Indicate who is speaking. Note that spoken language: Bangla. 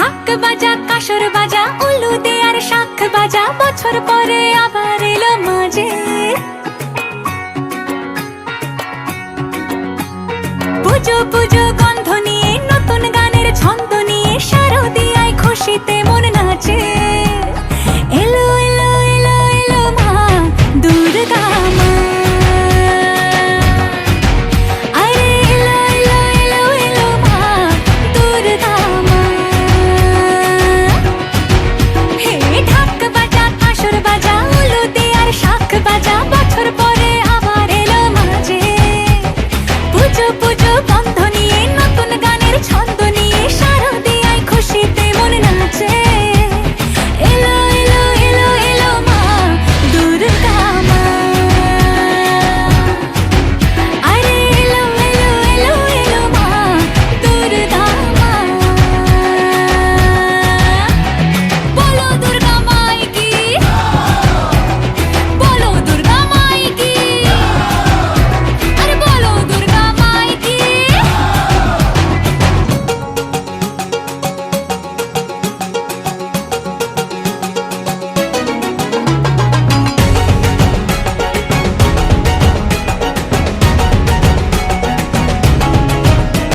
Speaker 1: ঢাক বাজা কাসর বাজা উলু দে আর শাখ বাজা, বছর পরে আবার এলো মাঝে। পুজো পুজো গন্ধ নিয়ে নতুন গানের ছন্দ নিয়ে শারদিয়ায় খুশিতে মন নাচে। এলো এলো এলো এলো মা দুর্গা মা, আরে এলো এলো এলো এলো মা দুর্গা মা। হে ঢাক বাজা কাসর বাজা উলু দে আর শাখ বাজা, বছর পরে আবার এলো মাঝে। পুজো পুজো বন্ধ নিয়ে নতুন গানের ছন্দ